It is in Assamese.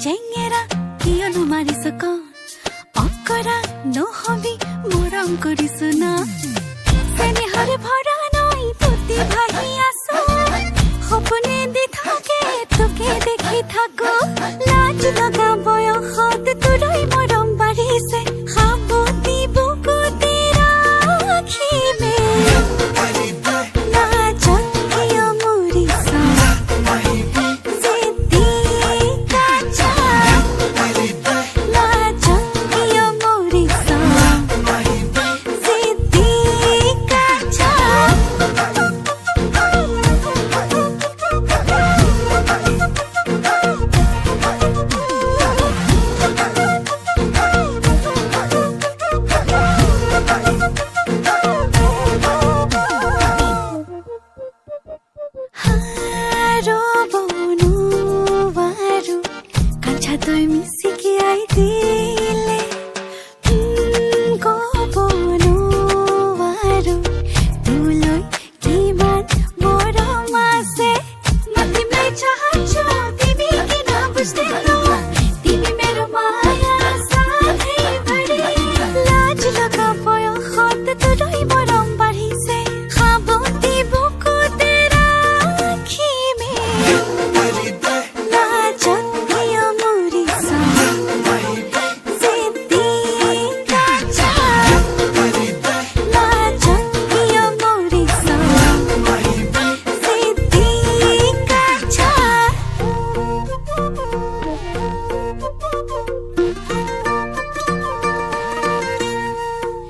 চেঙেৰা কিয়নো মাৰিছ কণ অকৰা নহবি মৰম কৰিছো না চেনেহৰে ভৰা নৈ ফুটি ভাহি আছো সপোনে দি থাকে তোকে দেখি থাকো লাজ লগা